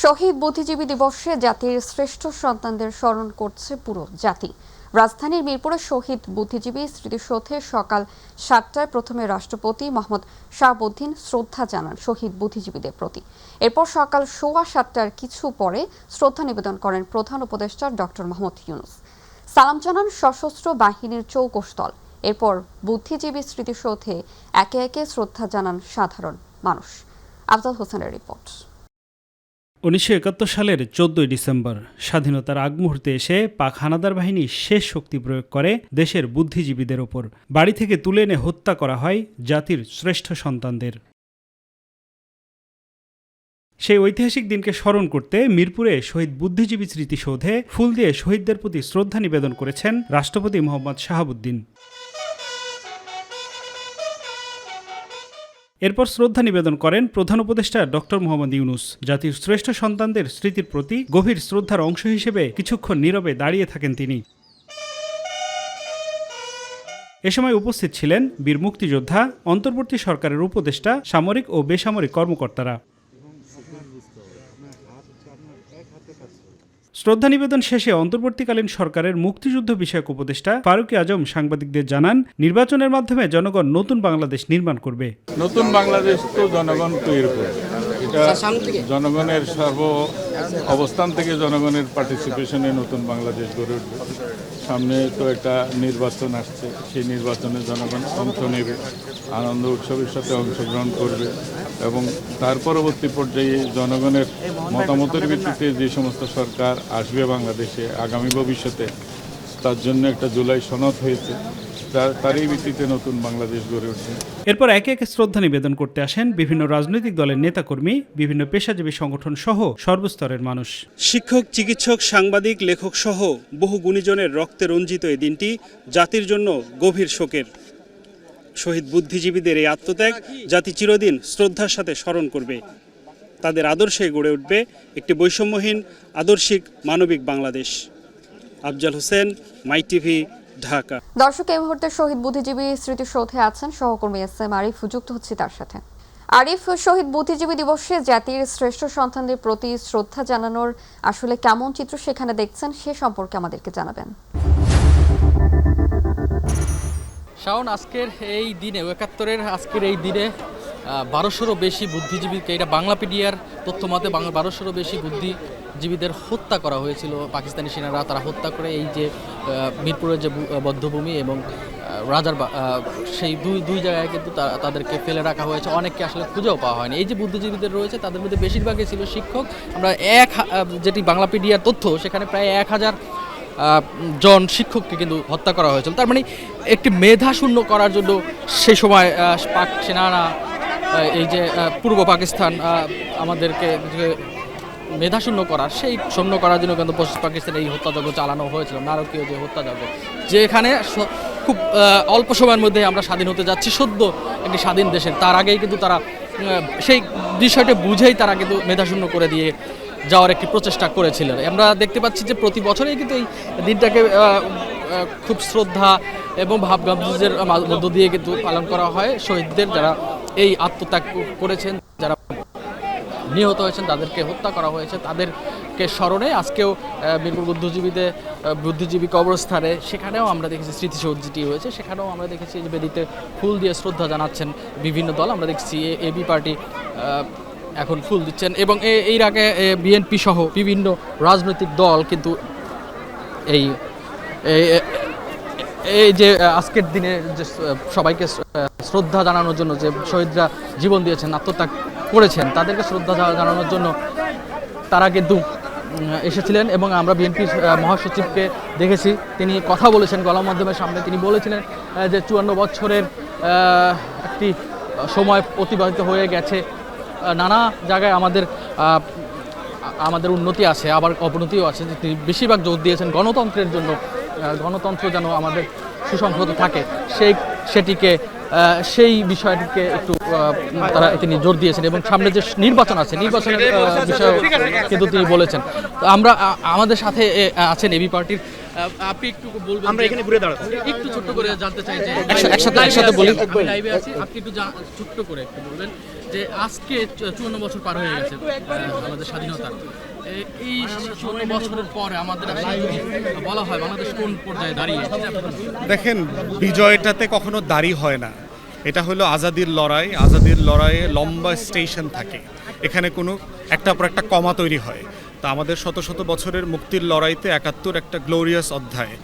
শহীদ বুদ্ধিজীবী দিবসে জাতির শ্রেষ্ঠ সন্তানদের স্মরণ করছে পুরো জাতি। রাজধানীর মিরপুরে শহীদ বুদ্ধিজীবী স্মৃতিসৌধে সকাল 7টায় প্রথমে রাষ্ট্রপতি মোহাম্মদ শাহাবুদ্দিন শ্রদ্ধা জানান শহীদ বুদ্ধিজীবীদের প্রতি। এরপর সকাল 7:15টার কিছু পরে শ্রদ্ধা নিবেদন করেন প্রধান উপদেষ্টা ডক্টর মোহাম্মদ ইউনূস। সালাম জানান সশস্ত্র বাহিনীর চৌকশদল। এরপর বুদ্ধিজীবী স্মৃতিসৌধে একে একে শ্রদ্ধা জানান সাধারণ মানুষ। আফজাল হোসেনের রিপোর্ট। 1971 সালের 14 ডিসেম্বর স্বাধীনতার আগ মুহূর্তে এসে পাক হানাদার বাহিনী শেষ শক্তি প্রয়োগ করে দেশের বুদ্ধিজীবীদের ওপর। বাড়ি থেকে তুলে এনে হত্যা করা হয় জাতির শ্রেষ্ঠ সন্তানদের। সেই ঐতিহাসিক দিনকে স্মরণ করতে মিরপুরে শহীদ বুদ্ধিজীবী স্মৃতিসৌধে ফুল দিয়ে শহীদদের প্রতি শ্রদ্ধা নিবেদন করেছেন রাষ্ট্রপতি মোহাম্মদ শাহাবুদ্দিন। এরপর শ্রদ্ধা নিবেদন করেন প্রধান উপদেষ্টা ডক্টর মোহাম্মদ ইউনূস। জাতির শ্রেষ্ঠ সন্তানদের স্মৃতির প্রতি গভীর শ্রদ্ধার অংশ হিসেবে কিছুক্ষণ নীরবে দাঁড়িয়ে থাকেন তিনি। এ সময় উপস্থিত ছিলেন বীর মুক্তিযোদ্ধা, অন্তর্বর্তী সরকারের উপদেষ্টা, সামরিক ও বেসামরিক কর্মকর্তারা। শ্রদ্ধা নিবেদন শেষে অন্তর্বর্তীকালীন সরকারের মুক্তিযুদ্ধ বিষয়ক উপদেষ্টা ফারুক আজম সাংবাদিকদের জানান, নির্বাচনের মাধ্যমে জনগণ নতুন বাংলাদেশ নির্মাণ করবে। নতুন বাংলাদেশ তো জনগণ তৈরি করবে, এটা জনগণের সর্ব অবস্থান থেকে জনগণের পার্টিসিপেশনে নতুন বাংলাদেশ গড়ে উঠবে। সামনে তো একটা নির্বাচন আসছে, সেই নির্বাচনে জনগণ অংশ নেবে, আনন্দ উৎসবের সাথে অংশগ্রহণ করবে এবং তার পরবর্তী পর্যায়ে জনগণের মতামতের ভিত্তিতে যে সমস্ত সরকার আসবে বাংলাদেশে আগামী ভবিষ্যতে, তার জন্য একটা জুলাই সনদ হয়েছে, তারই ভিত্তিতে নতুন বাংলাদেশ গড়ে উঠবে। এরপর একে একে শ্রদ্ধা নিবেদন করতে আসেন বিভিন্ন রাজনৈতিক দলের নেতাকর্মী, বিভিন্ন পেশাজীবী সংগঠন সহ সর্বস্তরের মানুষ। শিক্ষক, চিকিৎসক, সাংবাদিক, লেখক সহ বহু গুণীজনের রক্তে রঞ্জিত এই দিনটি জাতির জন্য গভীর শোকের। শহীদ বুদ্ধিজীবীদের এই আত্মত্যাগ জাতি চিরদিন শ্রদ্ধার সাথে স্মরণ করবে। তাদের আদর্শে গড়ে উঠবে একটি বৈষম্যহীন, আদর্শিক, মানবিক বাংলাদেশ। আফজাল হোসেন, মাই টিভি, ঢাকা। দর্শক, এই মুহূর্তে শহীদ বুদ্ধিজীবী স্মৃতিসৌধে আছেন সহকর্মী এস.এম. আরিফ। যুক্ত হচ্ছে তার সাথে। আরিফ, শহীদ বুদ্ধিজীবী দিবসে জাতির শ্রেষ্ঠ সন্তানদের প্রতি শ্রদ্ধা জানানোর আসলে কেমন চিত্র সেখানে দেখছেন, সে সম্পর্কে আমাদেরকে জানাবেন। শাওন, আজকের এই দিনে ৭১-এর আজকের এই দিনে ১২০০রও বেশি বুদ্ধিজীবীকে, এটা বাংলাপিডিয়ার তথ্য মতে ১২০০রও বেশি বুদ্ধিজীবীদের হত্যা করা হয়েছিল পাকিস্তানি সেনারা। তারা হত্যা করে এই যে মিরপুরের যে বধ্যভূমি এবং রাজার সেই দুই জায়গায় কিন্তু তাদেরকে ফেলে রাখা হয়েছে। অনেককে আসলে খুঁজেও পাওয়া হয়নি। এই যে বুদ্ধিজীবীদের রয়েছে তাদের মধ্যে বেশিরভাগই ছিল শিক্ষক। আমরা যেটি বাংলাপিডিয়ার তথ্য, সেখানে প্রায় ১,০০০ জন শিক্ষককে কিন্তু হত্যা করা হয়েছিল। তার মানে একটি মেধাশূন্য করার জন্য সে সময় পাক সেনারা, এই যে পূর্ব পাকিস্তান আমাদেরকে মেধাশূন্য করার, সেই শূন্য করার জন্য কিন্তু পাকিস্তানে এই হত্যাযজ্ঞ চালানো হয়েছিল, নারকীয় যে হত্যাযজ্ঞ, যেখানে খুব অল্প সময়ের মধ্যে আমরা স্বাধীন হতে যাচ্ছি, সদ্য একটি স্বাধীন দেশের। তার আগেই কিন্তু তারা সেই বিষয়টা বুঝেই তারা কিন্তু মেধাশূন্য করে দিয়ে যাওয়ার একটি প্রচেষ্টা করেছিলেন। আমরা দেখতে পাচ্ছি যে প্রতি বছরেই কিন্তু এই দিনটাকে খুব শ্রদ্ধা এবং ভাবগাম্ভীর্যের মধ্য দিয়ে কিন্তু পালন করা হয়। শহীদদের যারা এই আত্মত্যাগ করেছেন, যারা নিহত হয়েছেন, তাদেরকে হত্যা করা হয়েছে, তাদেরকে স্মরণে আজকেও মিরপুর বুদ্ধিজীবী কবরস্থানে, সেখানেও আমরা দেখেছি স্মৃতিসৌধ যেটি রয়েছে, সেখানেও আমরা দেখেছি যে বেদিতে ফুল দিয়ে শ্রদ্ধা জানাচ্ছেন বিভিন্ন দল। আমরা দেখছি এবি পার্টি এখন ফুল দিচ্ছেন এবং এর আগে বিএনপি সহ বিভিন্ন রাজনৈতিক দল কিন্তু এই যে আজকের দিনে যে সবাইকে শ্রদ্ধা জানানোর জন্য, যে শহীদরা জীবন দিয়েছেন, আত্মত্যাগ করেছেন, তাদেরকে শ্রদ্ধা জানানোর জন্য তারা কিন্তু এসেছিলেন। এবং আমরা বিএনপির মহাসচিবকে দেখেছি, তিনি কথা বলেছেন গণমাধ্যমের সামনে। তিনি বলেছিলেন যে ৫৪ বছরের একটি সময় অতিবাহিত হয়ে গেছে, নানা জায়গায় আমাদের উন্নতি আছে, আবার অবনতিও আছে। তিনি বেশিরভাগ জোর দিয়েছেন গণতন্ত্রের জন্য, গণতন্ত্র যেন আমাদের সুসংহত থাকে, সেই বিষয়টিকে একটু তিনি জোর দিয়েছেন। এবং সামনে যে নির্বাচন আছে, নির্বাচনের বিষয়ে কিন্তু তিনি বলেছেন। আমরা আমাদের সাথে আছেন এবি পার্টির, আপনি একটু বলবেন, আমরা এখানে ঘুরে দাঁড়াচ্ছি, একটু ছোট্ট করে জানতে চাই যে একসাথে বলি, লাইভে আছি, আপনি একটু ছোট্ট করে একটু বলবেন যে আজকে 54 বছর পার হয়ে গেছে আমাদের স্বাধীনতার, এই 54 বছরের পরে আমাদের আসলে যদি বলা হয় বাংলাদেশ কোন পর্যায়ে দাঁড়িয়ে? দেখেন, বিজয়টাতে কখনো দাঁড়ি হয় না। এটা হলো আজাদির লড়াই। আজাদির লড়াইয়ে লম্বা স্টেশন থাকে, এখানে কোনো একটার পর একটা কমা তৈরি হয়। তা আমাদের শত শত বছরের মুক্তির লড়াইতে ৭১ একটা গ্লোরিয়াস অধ্যায়।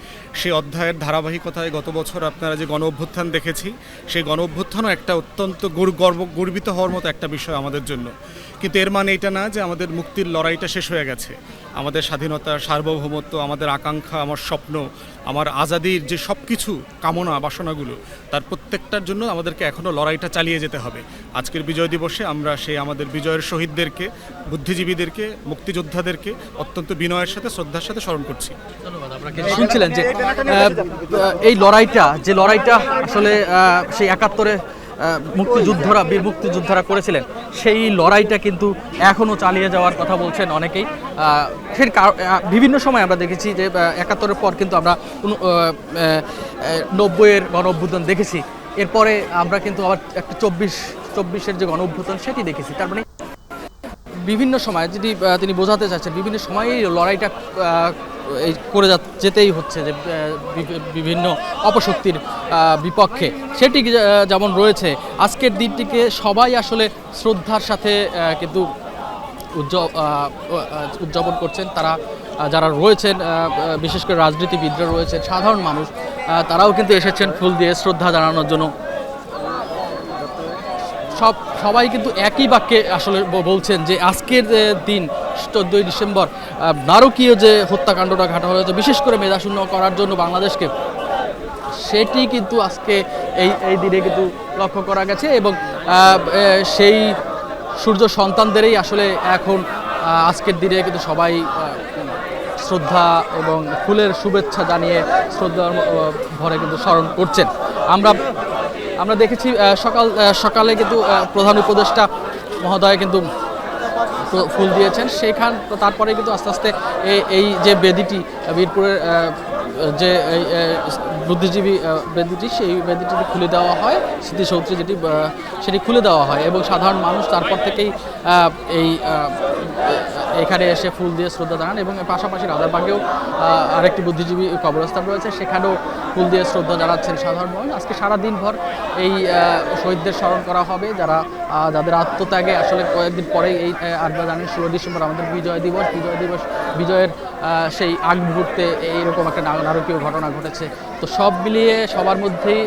সেই অধ্যায়ের ধারাবাহিকতায় গত বছর আপনারা যে গণ অভ্যুত্থান দেখেছি, সেই গণ অভ্যুত্থানও একটা অত্যন্ত গর্বিত হওয়ার মতো একটা বিষয় আমাদের জন্য। কিন্তু এর মানে এটা না যে আমাদের মুক্তির লড়াইটা শেষ হয়ে গেছে। আমাদের স্বাধীনতা, সার্বভৌমত্ব, আমাদের আকাঙ্ক্ষা, আমার স্বপ্ন, আমার আজাদির যে সব কিছু কামনা বাসনাগুলো, তার প্রত্যেকটার জন্য আমাদেরকে এখনও লড়াইটা চালিয়ে যেতে হবে। আজকের বিজয় দিবসে আমরা সেই আমাদের বিজয়ের শহীদদেরকে, বুদ্ধিজীবীদেরকে, মুক্তিযোদ্ধাদেরকে অত্যন্ত বিনয়ের সাথে, শ্রদ্ধার সাথে স্মরণ করছি। ধন্যবাদ। আপনাকে শুনছিলেন যে এই লড়াইটা আসলে সেই ৭১-এ বীর মুক্তিযোদ্ধারা করেছিলেন, সেই লড়াইটা কিন্তু এখনও চালিয়ে যাওয়ার কথা বলছেন অনেকেই। বিভিন্ন সময় আমরা দেখেছি যে ৭১-এর পর কিন্তু আমরা ৯০-এর গণ অভ্যুত্থান দেখেছি, এরপরে আমরা কিন্তু আবার একটা ২৪-এর যে গণ অভ্যুত্থান সেটি দেখেছি। তার মানে বিভিন্ন সময় যদি তিনি বোঝাতে চাচ্ছেন, বিভিন্ন সময়েই লড়াইটা করে যেতেই হচ্ছে, যে বিভিন্ন অপশক্তির বিপক্ষে। সেটি যেমন রয়েছে, আজকের দিনটিকে সবাই আসলে শ্রদ্ধার সাথে কিন্তু উদযাপন করছেন। তারা যারা রয়েছেন, বিশেষ করে রাজনীতিবিদরা রয়েছেন, সাধারণ মানুষ, তারাও কিন্তু এসেছেন ফুল দিয়ে শ্রদ্ধা জানানোর জন্য। সবাই কিন্তু একই বাক্যে আসলে বলছেন যে আজকের দিন 14ই ডিসেম্বর নারকীয় যে হত্যাকাণ্ডটা ঘটা হয়েছে, বিশেষ করে মেধাশূন্য করার জন্য বাংলাদেশকে, সেটি কিন্তু আজকে এই দিনে কিন্তু লক্ষ্য করা গেছে। এবং সেই সূর্য সন্তানদেরই আসলে এখন আজকের দিনে কিন্তু সবাই শ্রদ্ধা এবং ফুলের শুভেচ্ছা জানিয়ে শ্রদ্ধার ভরে কিন্তু স্মরণ করছেন। আমরা দেখেছি সকালে কিন্তু প্রধান উপদেষ্টা মহোদয় কিন্তু ফুল দিয়েছেন তারপরে কিন্তু আস্তে আস্তে এই যে বেদিটি, বীরপুরের যে বুদ্ধিজীবী বেদিটি, সেই বেদিটি খুলে দেওয়া হয়, স্মৃতিসৌধটি সেটি খুলে দেওয়া হয় এবং সাধারণ মানুষ তারপর থেকেই এখানে এসে ফুল দিয়ে শ্রদ্ধা জানান। এবং পাশাপাশি রাজারবাগেও আরেকটি বুদ্ধিজীবী কবরস্থান রয়েছে, সেখানেও ফুল দিয়ে শ্রদ্ধা জানাচ্ছেন সাধারণ মানুষ। আজকে সারা দিনভর এই শহীদদের স্মরণ করা হবে, যাদের আত্মত্যাগে আসলে কয়েকদিন পরেই এই আপনারা জানেন 16 ডিসেম্বর আমাদের বিজয় দিবস। বিজয়ের সেই আগ মুহূর্তে এইরকম একটা নারকীয় ঘটনা ঘটেছে। তো সব মিলিয়ে সবার মধ্যেই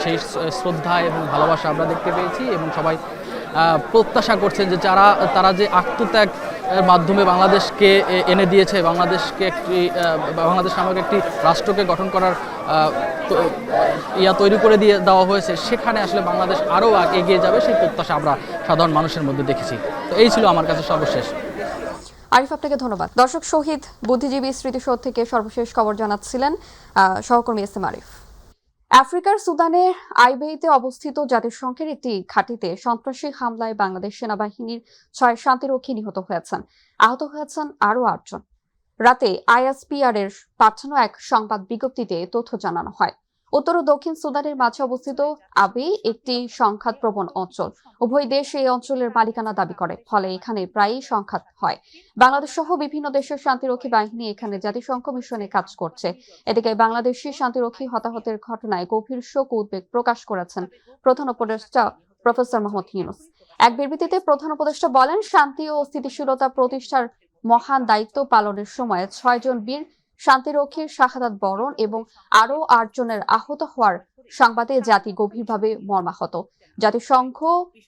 সেই শ্রদ্ধা এবং ভালোবাসা আমরা দেখতে পেয়েছি এবং সবাই প্রত্যাশা করছেন যে তারা যে আত্মত্যাগ মাধ্যমে বাংলাদেশকে এনে দিয়েছে, বাংলাদেশ নামক একটি রাষ্ট্রকে গঠন করার তৈরি করে দেওয়া হয়েছে, সেখানে আসলে বাংলাদেশ আরও এগিয়ে যাবে, সেই প্রত্যাশা আমরা সাধারণ মানুষের মধ্যে দেখেছি। তো এই ছিল আমার কাছে সর্বশেষ। আরিফ, আপনাকে ধন্যবাদ। দর্শক, শহীদ বুদ্ধিজীবী স্মৃতিসৌধ থেকে সর্বশেষ খবর জানাচ্ছিলেন সহকর্মী এস এম আরিফ। আফ্রিকার সুদানের আইবেইতে অবস্থিত জাতিসংঘের একটি ঘাঁটিতে সন্ত্রাসী হামলায় বাংলাদেশ সেনাবাহিনীর 6 শান্তিরক্ষী নিহত হয়েছেন। আহত হয়েছেন আরও 8 জন। রাতে আইএসপিআর এর পাঠানো এক সংবাদ বিজ্ঞপ্তিতে তথ্য জানানো হয়। উত্তর ও দক্ষিণ সুদানের মাঝে অবস্থিত আবে একটি সংঘাতপ্রবণ অঞ্চল। উভয় দেশ এই অঞ্চলের মালিকানা দাবি করে, ফলে এখানে প্রায়ই সংঘাত হয়। বাংলাদেশ সহ বিভিন্ন দেশের শান্তিরক্ষী বাহিনী এখানে জাতিসংঘ মিশনে কাজ করছে। এদিকে বাংলাদেশি শান্তিরক্ষী হতাহতের ঘটনায় গভীর শোক ও উদ্বেগ প্রকাশ করেছেন প্রধান উপদেষ্টা প্রফেসর মোহাম্মদ ইউনূস। এক বিবৃতিতে প্রধান উপদেষ্টা বলেন, শান্তি ও স্থিতিশীলতা প্রতিষ্ঠার মহান দায়িত্ব পালনের সময় 6 জন বীর শান্তিরক্ষীর শাহাদাত বরণ এবং আরও 8 জনের আহত হওয়ার সংবাদে জাতি গভীরভাবে মর্মাহত। জাতিসংঘ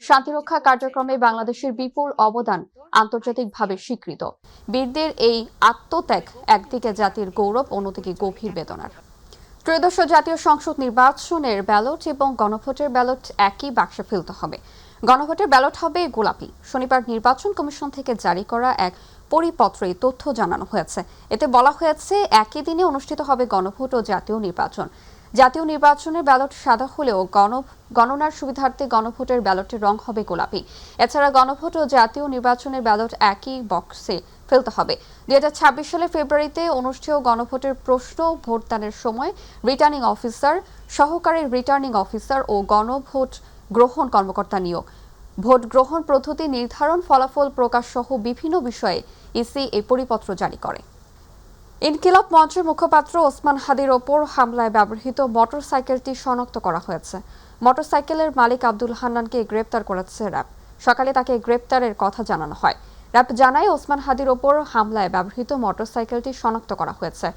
শান্তিরক্ষা কার্যক্রমে বাংলাদেশের বিপুল অবদান আন্তর্জাতিকভাবে স্বীকৃত। বীরদের এই আত্মত্যাগ একদিকে জাতির গৌরব, অন্যদিকে গভীর বেদনার। ত্রয়োদশ জাতীয় সংসদ নির্বাচনের ব্যালট এবং গণভোটের ব্যালট একই বাক্সে ফেলতে হবে। গণভোটের ব্যালট হবে গোলাপি। শনিবার নির্বাচন কমিশন থেকে জারি করা এক পরিপত্রে তথ্য জানানো হয়েছে। এতে বলা হয়েছে, একই দিনে অনুষ্ঠিত হবে গণভোট ও জাতীয় নির্বাচন। জাতীয় নির্বাচনের ব্যালট সাদা হলেও গণনার সুবিধার্থে গণভোটের ব্যালটের রং হবে গোলাপি। এছাড়া গণভোট ও জাতীয় নির্বাচনের ব্যালট একই বক্সে ফেলতে হবে। 2026 সালের ফেব্রুয়ারিতে অনুষ্ঠেয় গণভোটের প্রশ্ন ভোটদানের সময় রিটার্নিং অফিসার, সহকারী রিটার্নিং অফিসার ও গণভোট গ্রহণ কর্মকর্তা নিয়োগ, ভোট গ্রহণ পদ্ধতি নির্ধারণ, ফলাফল প্রকাশ সহ বিভিন্ন বিষয়ে ইসি এই পরিপত্র জারি করে। ইনকিলাব মঞ্চের মুখপাত্র ওসমান হাদির ওপর হামলায় ব্যবহৃত মোটরসাইকেলটি শনাক্ত করা হয়েছে। মোটরসাইকেলের মালিক আব্দুল হান্নানকে গ্রেপ্তার করেছে র্যাব। সকালে তাকে গ্রেপ্তারের কথা জানানো হয়। র্যাব জানায় ওসমান হাদির ওপর হামলায় ব্যবহৃত মোটরসাইকেলটি শনাক্ত করা হয়েছে।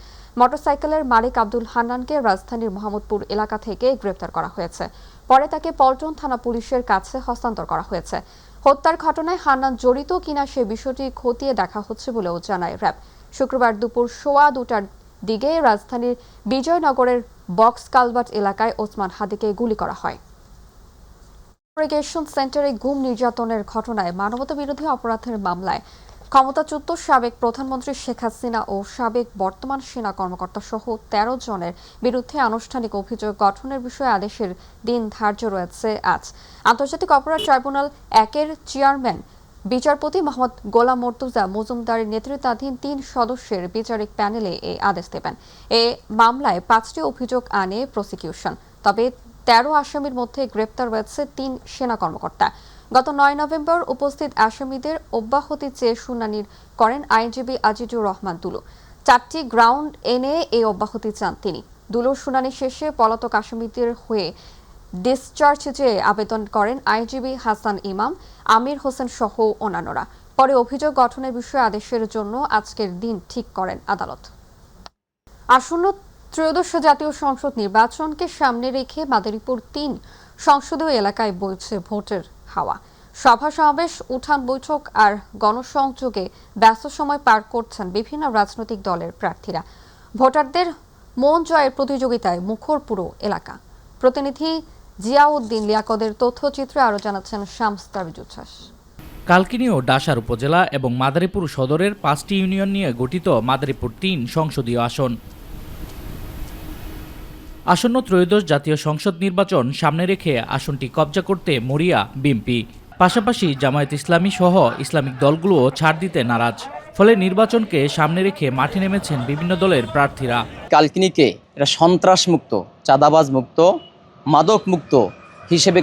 মোটরসাইকেলের মালিক আব্দুল হান্নানকে রাজধানীর মোহাম্মদপুর এলাকা থেকে গ্রেপ্তার করা হয়েছে। পরে তাকে পল্টন থানা পুলিশের কাছে হস্তান্তর করা হয়েছে। হত্যার ঘটনায় হান্নান জড়িত কিনা সে বিষয়টি খতিয়ে দেখা হচ্ছে বলেও জানায় র্যাব। শুক্রবার দুপুর 2:15টার দিকে রাজধানীর বিজয়নগরের বক্স কালভার্ট এলাকায় ওসমান হাদিকে গুলি করা হয়। ইরিগেশন সেন্টারে গুম নির্যাতনের ঘটনায় মানবতাবিরোধী অপরাধের মামলায় ক্ষমতাচ্যুত সাবেক প্রধানমন্ত্রী শেখ হাসিনা ও সাবেক বর্তমান সেনা কর্মকর্তা সহ 13 জনের বিরুদ্ধে আনুষ্ঠানিক অভিযোগ গঠনের বিষয়ে আদেশের দিন ধার্য রয়েছে আজ। আন্তর্জাতিক অপরাধ ট্রাইব্যুনাল 1-এর চেয়ারম্যান বিচারপতি মোহাম্মদ গোলাম মর্তুজা মজুমদারের নেতৃত্বাধীন 3 সদস্যের বিচারিক প্যানেলে এই আদেশ দেবেন। এ মামলায় 5টি অভিযোগ আনে প্রসিকিউশন। তবে 13 আসামির মধ্যে গ্রেপ্তার রয়েছে 3 সেনা কর্মকর্তা। গত 9 নভেম্বর উপস্থিত আসামিদের অব্যাহতি চেয়ে শুনানি করেন আইনজীবী আজিজুর রহমান দুলু। 4টি গ্রাউন্ড এনে এই অব্যাহতি চান তিনি। দুলুর শুনানি শেষে পলাতক আসামিদের হয়ে ডিসচার্জ চেয়ে আবেদন করেন আইনজীবী হাসান ইমাম, আমির হোসেন সহ অন্যান্যরা। পরে অভিযোগ গঠনের বিষয়ে আদেশের জন্য আজকের দিন ঠিক করেন আদালত। আসন্ন ত্রয়োদশ জাতীয় সংসদ নির্বাচনকে সামনে রেখে মাদারীপুর 3 সংসদীয় এলাকায় বইছে ভোটের হাওয়া। সভা সমাবেশ, উঠান বৈঠক আর গণসংযোগে ব্যস্ত সময় পার করছেন বিভিন্ন রাজনৈতিক দলের প্রার্থীরা। ভোটারদের মন জয়ের প্রতিযোগিতায় মুখর পুরো এলাকা। প্রতিনিধি জিয়াউদ্দিন লিয়াকতের তথ্যচিত্রে আরো জানাচ্ছেন শামস তাবিজ উচ্ছ্বাস। কালকিনি ও ডাসার উপজেলা এবং মাদারীপুর সদরের 5টি ইউনিয়ন নিয়ে গঠিত মাদারীপুর 3 সংসদীয় আসন। আসন্ন ত্রয়োদশ জাতীয় সংসদ নির্বাচন সামনে রেখে আসনটি কবজা করতে মরিয়া বিএনপি। পাশাপাশি জামায়াত ইসলামী সহ ইসলামিক দলগুলোও ছাড় দিতে নারাজ। ফলে নির্বাচনকে সামনে রেখে মাঠে নেমেছেন বিভিন্ন দলের প্রার্থীরা। কালকিনিকে এটা সন্ত্রাস মুক্ত, চাঁদাবাজ মুক্ত, মাদক মুক্ত হিসেবে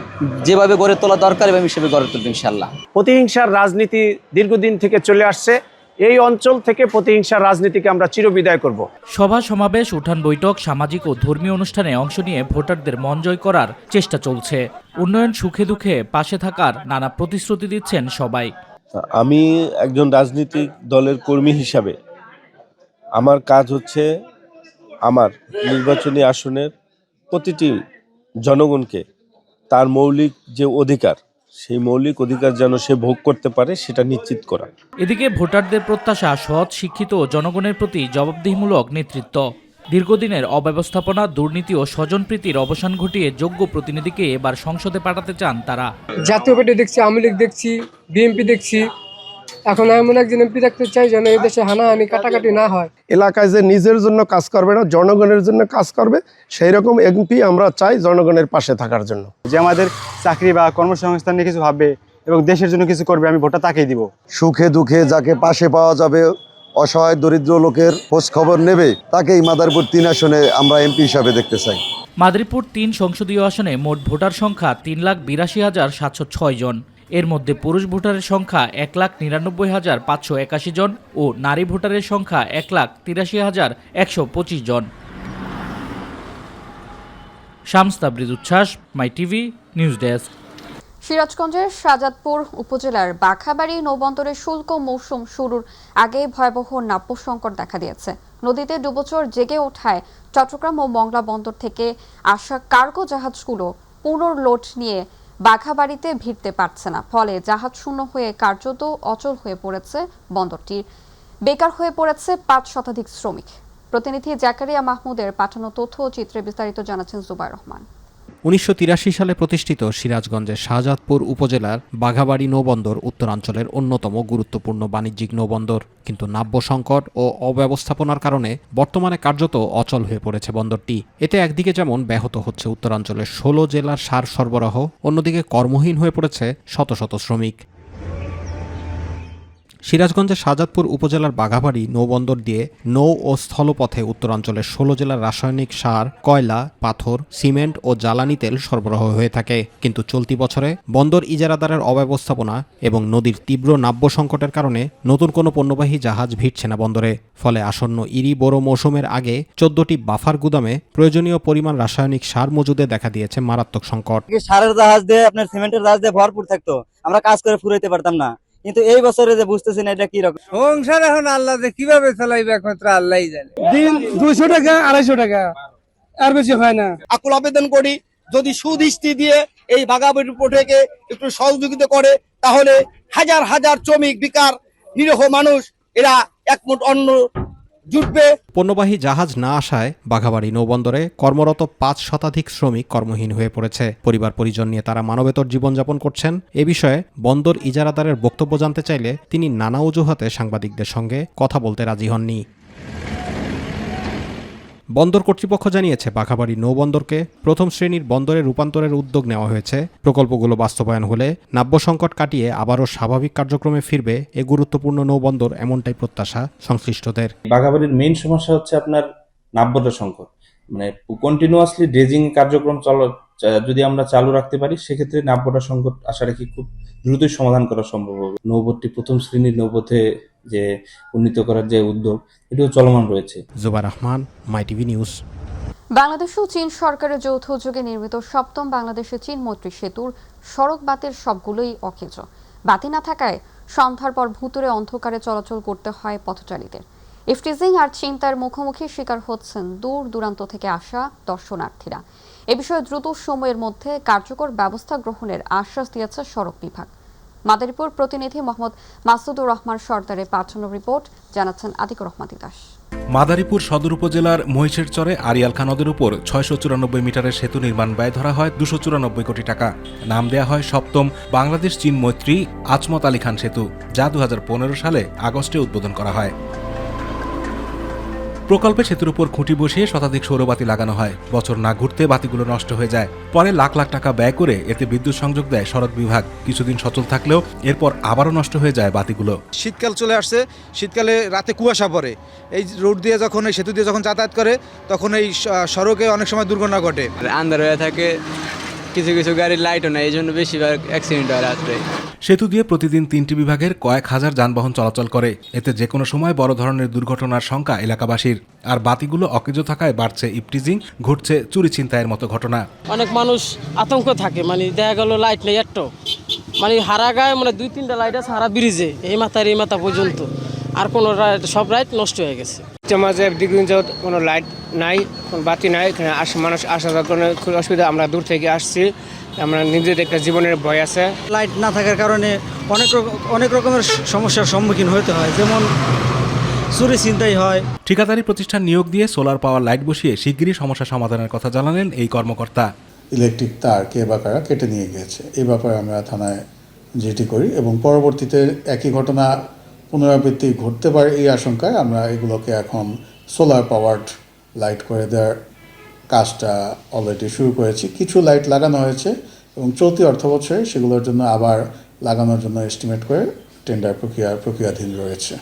যেভাবে গড়ে তোলা দরকার এবং হিসেবে গড়ে তুলবে ইনশাল্লাহ। প্রতিহিংসার রাজনীতি দীর্ঘদিন থেকে চলে আসছে। এই অঞ্চল থেকে প্রতিহিংসার রাজনীতিকে আমরা চিরবিদায় করব। সভা সমাবেশ, উঠান বৈঠক, সামাজিক ও ধর্মীয় অনুষ্ঠানে অংশ নিয়ে ভোটারদের মন জয় করার চেষ্টা চলছে। উন্নয়ন, সুখে দুঃখে পাশে থাকার নানা প্রতিশ্রুতি দিচ্ছেন সবাই। আমি একজন রাজনৈতিক দলের কর্মী হিসাবে আমার কাজ হচ্ছে আমার নির্বাচনী আসনের প্রতিটি জনগণকে তার মৌলিক যে অধিকার, সেই মৌলিক অধিকার যেন সে ভোগ করতে পারে সেটা নিশ্চিত করা। এদিকে ভোটারদের প্রত্যাশা সৎ, শিক্ষিত জনগণের প্রতি জবাবদিহিমূলক নেতৃত্ব। দীর্ঘদিনের অব্যবস্থাপনা, দুর্নীতি ও স্বজনপ্রীতির অবসান ঘটিয়ে যোগ্য প্রতিনিধিকে এবার সংসদে পাঠাতে চান তারা। জাতীয় পার্টি দেখছি, আওয়ামী লীগ দেখছি, বিএনপি দেখছি। এখন এমন একজন এমপি দেখতে চাই যেন এই দেশে হানাহানি কাটাকাটি না হয়। এলাকায় যে নিজের জন্য কাজ করবে না, জনগণের জন্য কাজ করবে, সেই রকম এমপি আমরা চাই জনগণের পাশে থাকার জন্য। যে আমাদের চাকরি বা কর্মসংস্থান নিয়ে কিছু ভাববে এবং দেশের জন্য কিছু করবে, আমি ভোটটা তাকেই দিব। সুখে দুঃখে যাকে পাশে পাওয়া যাবে, অসহায় দরিদ্র লোকের খোঁজ খবর নেবে, তাকেই মাদারীপুর 3 আসনে আমরা এমপি হিসাবে দেখতে চাই। মাদারীপুর 3 সংসদীয় আসনে মোট ভোটার সংখ্যা 3,82,706 জন। এর মধ্যে পুরুষ ভোটারের সংখ্যা 1,99,581 জন ও নারী ভোটারের সংখ্যা 1,83,125 জন। শামস তাবরিজ উচ্ছ্বাস, মাই টিভি নিউজ ডেস্ক। সিরাজগঞ্জের শাহজাদপুর উপজেলার বাঘাবাড়ি নৌবন্দরে শুল্ক মৌসুম শুরুর আগে ভয়াবহ নাব্য সংকট দেখা দিয়েছে। নদীতে ডুবোচর জেগে ওঠায় চট্টগ্রাম ও মংলা বন্দর থেকে আসা কার্গো জাহাজগুলো পুনর্লোড নিয়ে বাঘাবাড়িতে ভিড়তে পারছে না। ফলে জাহাজ শূন্য হয়ে কার্যত অচল হয়ে পড়েছে বন্দরটি। বেকার হয়ে পড়েছে 5 শতাধিক শ্রমিক। প্রতিনিধি জাকারিয়া মাহমুদের পাঠানো তথ্য ও চিত্রে বিস্তারিত জানাচ্ছেন জুবাইর রহমান। 1983 সালে প্রতিষ্ঠিত সিরাজগঞ্জের শাহজাদপুর উপজেলার বাঘাবাড়ি নৌবন্দর উত্তরাঞ্চলের অন্যতম গুরুত্বপূর্ণ বাণিজ্যিক নৌবন্দর। কিন্তু নাব্য সংকট ও অব্যবস্থাপনার কারণে বর্তমানে কার্যত অচল হয়ে পড়েছে বন্দরটি। এতে একদিকে যেমন ব্যাহত হচ্ছে উত্তরাঞ্চলের 16 জেলার সার সরবরাহ, অন্যদিকে কর্মহীন হয়ে পড়েছে শত শত শ্রমিক। সিরাজগঞ্জের শাহজাদপুর উপজেলার বাঘাবাড়ি নৌবন্দর দিয়ে নৌ ও স্থলপথে উত্তরাঞ্চলের 16 জেলার রাসায়নিক সার, কয়লা, পাথর, সিমেন্ট ও জ্বালানি তেল সরবরাহ হয়ে থাকে। কিন্তু চলতি বছরে বন্দর ইজারাদারের অব্যবস্থাপনা এবং নদীর তীব্র নাব্য সংকটের কারণে নতুন কোনো পণ্যবাহী জাহাজ ভিড়ছে না বন্দরে। ফলে আসন্ন ইরি বোরো মৌসুমের আগে 14টি বাফার গুদামে প্রয়োজনীয় পরিমাণ রাসায়নিক সার মজুদে দেখা দিয়েছে মারাত্মক সংকট। সারের জাহাজ দিয়ে আপনার সিমেন্টের জাহাজ দিয়ে ভরপুর থাকতো, আমরা কাজ করে ফুরাইতে পারতাম না। কিন্তু এই বছরে যে বুঝতেছি না এটা কি রকম সংসার, এখন আল্লাহ যে কিভাবে চালাইবে একমাত্র আল্লাহই জানে। দিন 200 টাকা 250 টাকা, আর বেশি হয় না। আকুল আবেদন করি, যদি সুদৃষ্টি দিয়ে এই বাঘাবাড়ি পোর্টকে একটু সহযোগিতা করে, তাহলে হাজার হাজার শ্রমিক, বেকার, নিরীহ মানুষ এরা একমুঠ অন্ন জুটবে। পণ্যবাহী জাহাজ না আসায় বাঘাবাড়ি নৌবন্দরে কর্মরত 5 শতাধিক শ্রমিক কর্মহীন হয়ে পড়েছে। পরিবার পরিজন নিয়ে তারা মানবেতর জীবনযাপন করছেন। এ বিষয়ে বন্দর ইজারাদারের বক্তব্য জানতে চাইলে তিনি নানা অজুহাতে সাংবাদিকদের সঙ্গে কথা বলতে রাজি হননি। বন্দর কর্তৃপক্ষ জানিয়েছে, বাঘাবাড়ি নৌবন্দরকে প্রথম শ্রেণীর বন্দরে রূপান্তরের উদ্যোগ নেওয়া হয়েছে। প্রকল্পগুলো বাস্তবায়ন হলে নাব্য সংকট কাটিয়ে আবারও স্বাভাবিক কার্যক্রমে ফিরবে এ গুরুত্বপূর্ণ নৌবন্দর, এমনটাই প্রত্যাশা সংশ্লিষ্টদের। বাঘাবাড়ির মেইন সমস্যা হচ্ছে আপনার নাব্যতা সংকট, মানে কন্টিনিউয়াসলি ড্রেজিং কার্যক্রম যদি আমরা চালু রাখতে পারি, সেক্ষেত্রে নাব্যতা সংকট আশা রাখি খুব দ্রুতই সমাধান করা সম্ভব হবে। নৌপথটি প্রথম শ্রেণীর নৌপথে যে উন্নীত করার যে উদ্যোগ, এটিও চলমান রয়েছে। জুবাইর রহমান, মাই টিভি নিউজ। বাংলাদেশ ও চীন সরকারের যৌথ উদ্যোগে নির্মিত 7ম বাংলাদেশে চীন মৈত্রী সেতুর সড়ক বাতির সবগুলোই অকেজো। বাতি না থাকায় সন্ধ্যার পর ভুতুড়ে অন্ধকারে চলাচল করতে হয় পথচারীদের। ইফটিজিং আর চিন্তার মুখোমুখি শিকার হচ্ছেন দূর দূরান্ত থেকে আসা দর্শনার্থীরা। এ বিষয়ে দ্রুত সময়ের মধ্যে কার্যকর ব্যবস্থা গ্রহণের আশ্বাস দিয়েছে সড়ক বিভাগ। মাদারীপুর প্রতিনিধি মোহাম্মদ মাসুদুর রহমান সর্দারের পাঠানো রিপোর্ট, জানাচ্ছেন আতিকুর রহমান তিতাস। মাদারীপুর সদর উপজেলার মহিষেরচরে আড়িয়াল খাঁ নদের উপর 694 মিটারের সেতু নির্মাণ ব্যয় ধরা হয় 294 কোটি টাকা। নাম দেয়া হয় 7ম বাংলাদেশ চীন মৈত্রী আজমত আলী খান সেতু, যা 2015 সালে আগস্টে উদ্বোধন করা হয়। প্রকল্পে সেতুর উপর খুঁটি বসিয়ে শতাধিক সৌরবাতি লাগানো হয়। বছর না ঘুরতে বাতিগুলো নষ্ট হয়ে যায়। পরে লাখ লাখ টাকা ব্যয় করে এতে বিদ্যুৎ সংযোগ দেয় সড়ক বিভাগ। কিছুদিন সচল থাকলেও এরপর আবারও নষ্ট হয়ে যায় বাতিগুলো। শীতকাল চলে আসছে, শীতকালে রাতে কুয়াশা পড়ে। এই রোড দিয়ে যখন, এই সেতু দিয়ে যখন যাতায়াত করে, তখন এই সড়কে অনেক সময় দুর্ঘটনা ঘটে। আন্ধার হয়ে থাকে, কিছু কিছু গাড়ির লাইটও নাই, এই জন্য বেশিরভাগ অ্যাক্সিডেন্ট হয় রাত্রে। সেতু দিয়ে প্রতিদিন 3টি বিভাগের কয়েক হাজার যানবাহন চলাচল করে। এতে যে কোনো সময় বড় ধরনের দুর্ঘটনার শঙ্কা এলাকাবাসীর। আর বাতিগুলো অকেজো থাকায় বাড়ছে ইফটিজিং, ঘটছে চুরি ছিনতাইয়ের মতো ঘটনা। অনেক মানুষ আতঙ্ক থাকে, মানে দেখা গেল লাইট নেই একটু, মানে হারা গায়ে মানে 2-3টা লাইট আছে হারা ব্রিজে, এই মাথার এই মাথা পর্যন্ত, আর কোনো সব লাইট নষ্ট হয়ে গেছে। মাঝে দীর্ঘদিন যাবত কোনো লাইট নাই, কোনো বাতি নাই, এখানে মানুষ আসা যাওয়ার কোনো খুব অসুবিধা। আমরা দূর থেকে আসছি, আমরা নিজেদের একটা জীবনের ভয় আছে। লাইট না থাকার কারণে অনেক রকমের সমস্যার সম্মুখীন হতে হয়, যেমন চুরি ছিনতাই হয়। ঠিকাদারি প্রতিষ্ঠান নিয়োগ দিয়ে সোলার পাওয়ার লাইট বসিয়ে শিগগিরই সমস্যা সমাধানের কথা জানালেন এই কর্মকর্তা। ইলেকট্রিক তার কে বা কারা কেটে নিয়ে গিয়েছে, এই ব্যাপারে আমরা থানায় জিডি করি এবং পরবর্তীতে একই ঘটনা পুনরাবৃত্তি ঘটতে পারে এই আশঙ্কায় আমরা এগুলোকে এখন সোলার পাওয়ার্ড লাইট করে দেওয়ার কাজটা অলরেডি শুরু করেছি। কিছু লাইট লাগানো হয়েছে এবং চলতি অর্থবছরে সেগুলোর জন্য আবার লাগানোর জন্য এস্টিমেট করে টেন্ডার প্রক্রিয়াধীন রয়েছে।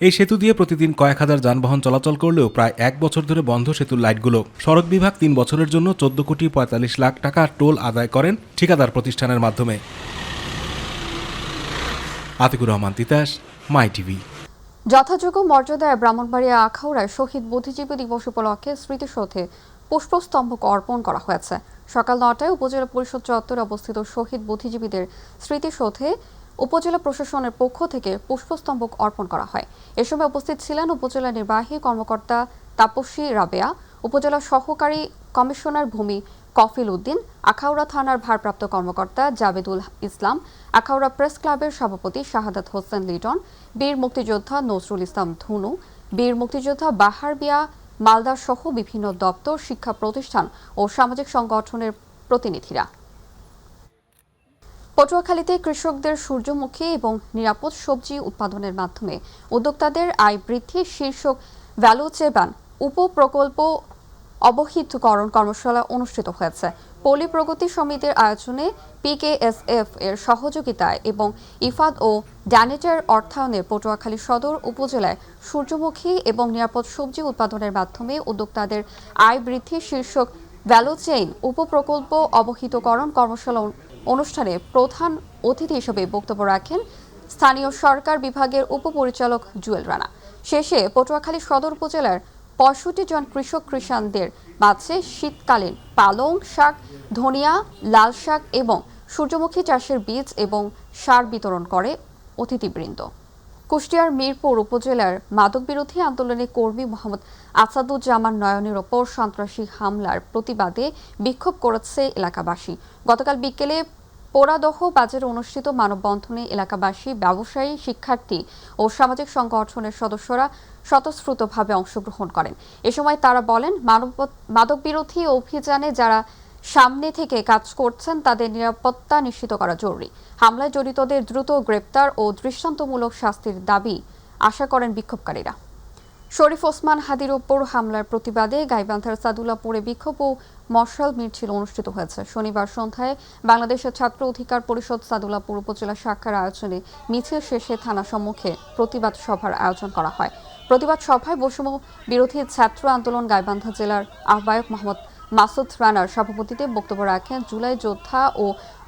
এই সেতু দিয়ে প্রতিদিন কয়েক হাজার যানবাহন চলাচল করলেও প্রায় 1 বছর ধরে বন্ধ সেতুর লাইটগুলো। সড়ক বিভাগ 3 বছরের জন্য 14,45 লাখ টাকা টোল আদায় করেন ঠিকাদার প্রতিষ্ঠানের মাধ্যমে। আতিকুর রহমান তিতাস, মাই টিভি। যথাযোগ্য মর্যাদায় ব্রাহ্মণবাড়িয়া আখাউড়ায় শহীদ বুদ্ধিজীবী দিবস উপলক্ষে স্মৃতিসৌধে পুষ্পস্তম্ভ অর্পণ করা হয়েছে। সকাল 9টায় উপজেলা পরিষদ চত্বরে অবস্থিত শহীদ বুদ্ধিজীবীদের স্মৃতিসৌধে উপজেলা প্রশাসনের পক্ষ থেকে পুষ্পস্তম্ভ অর্পণ করা হয়। এ সময় উপস্থিত ছিলেন উপজেলা নির্বাহী কর্মকর্তা তাপসী রাবেয়া, উপজেলা সহকারী কমিশনার ভূমি কফিল উদ্দিন, আখাউড়া থানার ভারপ্রাপ্ত কর্মকর্তা জাবেদুল ইসলাম, আখাউড়া প্রেস ক্লাবের সভাপতি শাহাদাত হোসেন লিটন, বীর মুক্তিযোদ্ধা নজরুল ইসলাম ধুনু, বীর মুক্তিযোদ্ধা বাহার বিয়া মালদা সহ বিভিন্ন দপ্তর, শিক্ষা প্রতিষ্ঠান ও সামাজিক সংগঠনের প্রতিনিধিরা। পটুয়াখালীতে কৃষকদের সূর্যমুখী এবং নিরাপদ সবজি উৎপাদনের মাধ্যমে উদ্যোক্তাদের আয় বৃদ্ধি শীর্ষক ভ্যালু চেবান উপপ্রকল্প অবহিতকরণ কর্মশালা অনুষ্ঠিত হয়েছে। পল্লী প্রগতি সমিতির আয়োজনে PKSF এর সহযোগিতায় এবং ইফাদ ও ড্যানেটের অর্থায়নে পটুয়াখালী সদর উপজেলায় সূর্যমুখী এবং নিরাপদ সবজি উৎপাদনের মাধ্যমে উদ্যোক্তাদের আয় বৃদ্ধি শীর্ষক ভ্যালু চেইন উপপ্রকল্প অবহিতকরণ কর্মশালা অনুষ্ঠানে প্রধান অতিথি হিসেবে বক্তব্য রাখেন স্থানীয় সরকার বিভাগের উপপরিচালক জুয়েল রানা। শেষে পটুয়াখালী সদর উপজেলার ৬৫ জন কৃষকদের মাঝে শীতকালীন পালং শাক, ধনিয়া, লাল শাক এবং সূর্যমুখী চাষের বীজ এবং সার বিতরণ করে অতিথিবৃন্দ। কুষ্টিয়ার মিরপুর উপজেলার মাদকবিরোধী আন্দোলনের কর্মী মোহাম্মদ আসাদুজ্জামান নয়নের ওপর সন্ত্রাসী হামলার প্রতিবাদে বিক্ষোভ করেছে এলাকাবাসী। গতকাল বিকেলে পোড়াদহ বাজারে অনুষ্ঠিত মানববন্ধনে এলাকাবাসী, ব্যবসায়ী, শিক্ষার্থী ও সামাজিক সংগঠনের সদস্যরা স্বতঃস্ফূর্তভাবে অংশগ্রহণ করেন। এ সময় তারা বলেন, মাদকবিরোধী অভিযানে যারা সামনে থেকে কাজ করছেন তাদের নিরাপত্তা নিশ্চিত করা জরুরি। হামলায় জড়িতদের দ্রুত গ্রেপ্তার ও দৃষ্টান্তমূলক শাস্তির দাবি আশা করেন বিক্ষোভকারীরা। শরীফ ওসমান হাদির ওপর হামলার প্রতিবাদে গাইবান্ধার সাদুল্লাপুরে বিক্ষোভ ও মশাল মিছিল অনুষ্ঠিত হয়েছে। শনিবার সন্ধ্যায় বাংলাদেশের ছাত্র অধিকার পরিষদ সাদুল্লাপুর উপজেলা শাখার আয়োজনে মিছিল শেষে থানা সম্মুখে প্রতিবাদ সভার আয়োজন করা হয়। প্রতিবাদ সভায় বৈষম্য বিরোধী ছাত্র আন্দোলন গাইবান্ধা জেলার আহ্বায়ক মোহাম্মদ মাসুদ রানার সভাপতিত্বে বক্তব্য রাখেন জুলাই যোদ্ধা ও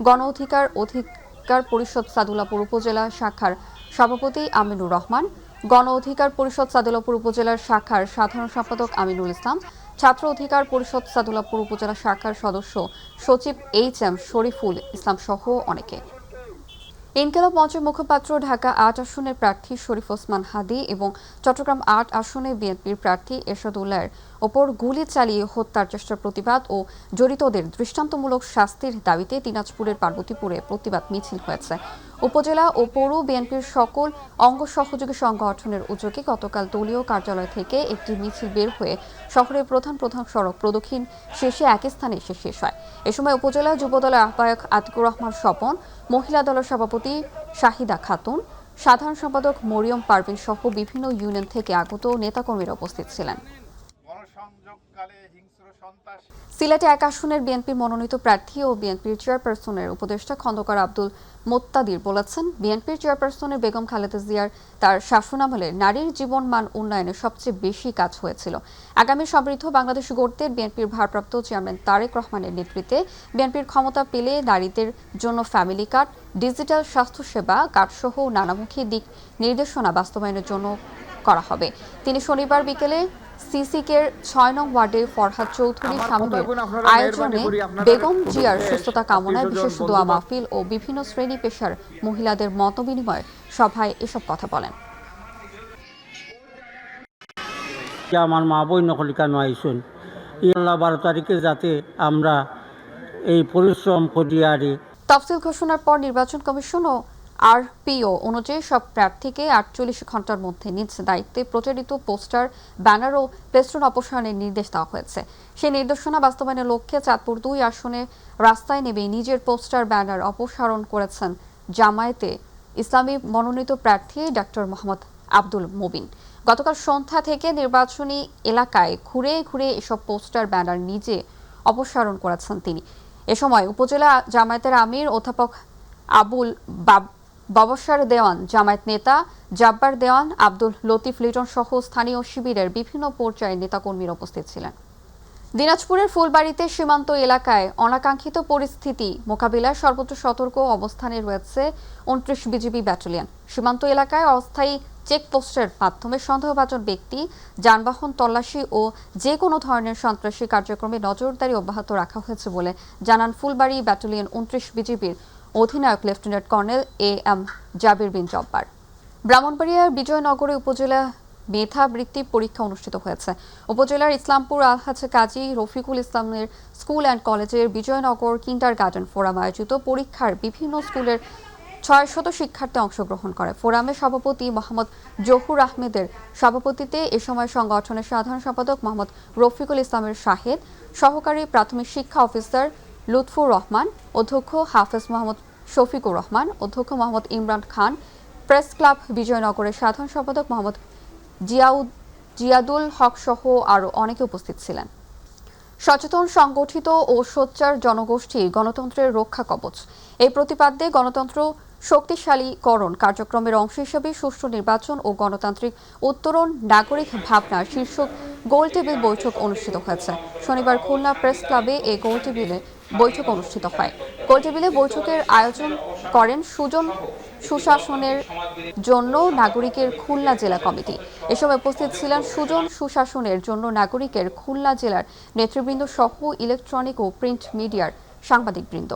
গণ অধিকার পরিষদ সাদুল্লাপুর উপজেলা শাখার সভাপতি আমিনুর রহমান, গণ অধিকার পরিষদ সাদুল্লাপুর উপজেলার শাখার সাধারণ সম্পাদক আমিনুল ইসলাম, ছাত্র অধিকার পরিষদ সাদুল্লাপুর উপজেলা শাখার সদস্য সচিব HM শরীফুল ইসলাম সহ অনেকে। ইনকিলাব মঞ্চের মুখপাত্র ঢাকা ৮ আসনের প্রার্থী শরীফ ওসমান হাদি এবং চট্টগ্রাম ৮ আসনে বিএনপির প্রার্থী এরশাদুল্লাহর ওপর গুলি চালিয়ে হত্যার চেষ্টার প্রতিবাদ ও জড়িতদের দৃষ্টান্তমূলক শাস্তির দাবিতে দিনাজপুরের পার্বতীপুরে প্রতিবাদ মিছিল হয়েছে। উপজেলা ও পৌর বিএনপির সকল অঙ্গ সহযোগী সংগঠনের উদ্যোগে গতকাল দলীয় কার্যালয় থেকে একটি মিছিল বের হয়ে শহরের প্রধান সড়ক প্রদক্ষিণ শেষে একই স্থানে এসে শেষ হয়। এ সময় উপজেলা যুবদলের আহ্বায়ক আতিকুর রহমান স্বপন, মহিলা দলের সভাপতি শাহিদা খাতুন, সাধারণ সম্পাদক মরিয়ম পারভিন সহ বিভিন্ন ইউনিয়ন থেকে আগত নেতাকর্মীরা উপস্থিত ছিলেন। সিলেটে ১ আসনের বিএনপি মনোনীত প্রার্থী ও বিএনপির চেয়ারপারসনের উপদেষ্টা খন্দকার আব্দুল মোত্তাদির বলেছেন, বিএনপির চেয়ারপারসনের বেগম খালেদা জিয়ার তার শাসনামলে নারীর জীবন মান উন্নয়নে সবচেয়ে বেশি কাজ হয়েছিল। আগামী সমৃদ্ধ বাংলাদেশ গড়তে বিএনপির ভারপ্রাপ্ত চেয়ারম্যান তারেক রহমানের নেতৃত্বে বিএনপির ক্ষমতা পেলে নারীদের জন্য ফ্যামিলি কার্ড, ডিজিটাল স্বাস্থ্যসেবা কার্ডসহ নানামুখী দিক নির্দেশনা বাস্তবায়নের জন্য করা হবে। তিনি শনিবার বিকেলে সিসিকের ৬ নং ওয়ার্ডে ফরহাদ চৌধুরী সামনের আয়োজনে বেগম জিয়ার সুস্থতা কামনায় বিশেষ দোয়া মাহফিল ও বিভিন্ন শ্রেণী পেশার মহিলাদের মতবিনিময় সভায় এসব কথা বলেন। আমার মা বই নকলিকা নয়ছুন আল্লাহ ১২ তারিখে যাতে আমরা এই পরিশ্রম করি। তফসিল ঘোষণার পর নির্বাচন কমিশন ও RPO অনুযায়ী সব প্রার্থীকে ৪৮ ঘন্টার মধ্যে নিজ দায়িত্বে প্রচারিত পোস্টার, ব্যানার ও প্লেস্টন অপসারণের নির্দেশ দেওয়া হয়েছে। সেই নির্দেশনা বাস্তবায়নের লক্ষ্যে চাঁদপুর ২ আসনে রাস্তায় নেমে নিজের পোস্টার, ব্যানার অপসারণ করেছেন জামায়াতে ইসলামী মনোনীত প্রার্থী ডক্টর মোহাম্মদ আব্দুল মুবিন। গতকাল সন্ধ্যা থেকে নির্বাচনী এলাকায় ঘুরে ঘুরে এসব পোস্টার, ব্যানার নিজে অপসারণ করেছেন তিনি। এ সময় উপজেলা জামায়াতের আমির অধ্যাপক আবুল বাবসার দেওয়ান, জামায়াত নেতা জাব্বার দেওয়ান, আব্দুল লতিফ লিটন সহ স্থানীয় শিবিরের বিভিন্ন পর্যায়ের নেতাকর্মীরা উপস্থিত ছিলেন। দিনাজপুরের ফুলবাড়িতে সীমান্ত এলাকায় অনাকাঙ্ক্ষিত পরিস্থিতি মোকাবিলায় সর্বোচ্চ সতর্ক অবস্থানে রয়েছে ২৯ বিজিবি ব্যাটালিয়ন। সীমান্ত এলাকায় অস্থায়ী চেকপোস্টের মাধ্যমে সন্দেহভাজন ব্যক্তি, যানবাহন তল্লাশি ও যে কোনো ধরনের সন্ত্রাসী কার্যক্রমে নজরদারি অব্যাহত রাখা হয়েছে বলে জানান ফুলবাড়ি ব্যাটালিয়ন ২৯ বিজিবির অধিনায়ক লেফটেন্যান্ট কর্নেল AM জাবির বিন জব্বার। ব্রাহ্মণবাড়িয়ার বিজয়নগরে উপজেলা মেধাবৃত্তি পরীক্ষা অনুষ্ঠিত হয়েছে। উপজেলার ইসলামপুর আলহাজ কাজী রফিকুল ইসলামের স্কুল অ্যান্ড কলেজের বিজয়নগর কিন্ডারগার্টেন ফোরাম আয়োজিত পরীক্ষার বিভিন্ন স্কুলের ৬০০ শিক্ষার্থী অংশগ্রহণ করে। ফোরামের সভাপতি মোহাম্মদ জহুর আহমেদের সভাপতিত্বে এ সময় সংগঠনের সাধারণ সম্পাদক মোহাম্মদ রফিকুল ইসলামের শাহেদ, সহকারী প্রাথমিক শিক্ষা অফিসার লুৎফুর রহমান, অধ্যক্ষ হাফেজ মোহাম্মদ শফিকুর রহমান, অধ্যক্ষ মোহাম্মদ ইমরান খান, প্রেস ক্লাব বিজয়নগরের সাধারণ সম্পাদক মোহাম্মদ জিয়াদুল হক সহ আরও অনেকে উপস্থিত ছিলেন। সচেতন, সংগঠিত ও সোচ্চার জনগোষ্ঠী গণতন্ত্রের রক্ষা কবচ। এই প্রতিপাদ্যে গণতন্ত্র শক্তিশালীকরণ কার্যক্রমের অংশ হিসেবে সুষ্ঠু নির্বাচন ও গণতান্ত্রিক উত্তরণ নাগরিক ভাবনার শীর্ষক গোল টেবিল বৈঠক অনুষ্ঠিত হয়েছে। শনিবার খুলনা প্রেস ক্লাবে এই গোল টেবিলে বৈঠক অনুষ্ঠিত হয়। গোল টেবিলে বৈঠকের আয়োজন করেন সুশাসনের জন্য নাগরিকের খুলনা জেলা কমিটি। এ সময় উপস্থিত ছিলেন সুশাসনের জন্য নাগরিকের খুলনা জেলার নেতৃবৃন্দ সহ ইলেকট্রনিক ও প্রিন্ট মিডিয়ার সাংবাদিকবৃন্দ।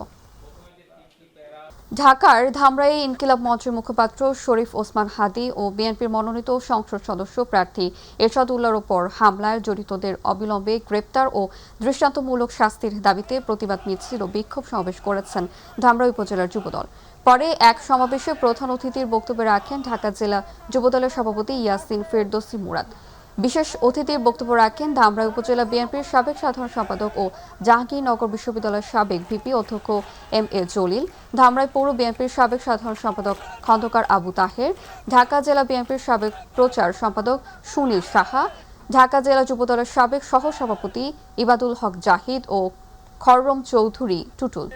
ঢাকার ধামরাইয়ে ইনকিলাব মঞ্চের মুখপাত্র শরীফ ওসমান হাদি ও বিএনপির মনোনীত সংসদ সদস্য প্রার্থী এরশাদ উল্লাহর ওপর হামলায় জড়িতদের অবিলম্বে গ্রেপ্তার ও দৃষ্টান্তমূলক শাস্তির দাবিতে প্রতিবাদ মিছিল ও বিক্ষোভ সমাবেশ করেছেন ধামরাই উপজেলার যুবদল। পরে এক সমাবেশে প্রধান অতিথির বক্তব্য রাখেন ঢাকা জেলা যুবদলের সভাপতি ইয়াসিন ফেরদৌসী মুরাদ। বিশেষ অতিথির বক্তব্য রাখেন ধামরাই উপজেলা বিএনপির সাবেক সাধারণ সম্পাদক ও জাহাঙ্গীরনগর বিশ্ববিদ্যালয়ের সাবেক ভিপি অধ্যক্ষ এম.এ. জলিল, ধামরাই পৌর বিএনপির সাবেক সাধারণ সম্পাদক খন্দকার আবু তাহের, ঢাকা জেলা বিএনপির সাবেক প্রচার সম্পাদক সুনীল সাহা, ঢাকা জেলা যুবদলের সাবেক সহসভাপতি ইবাদুল হক জাহিদ ও খররম চৌধুরী টুটুল।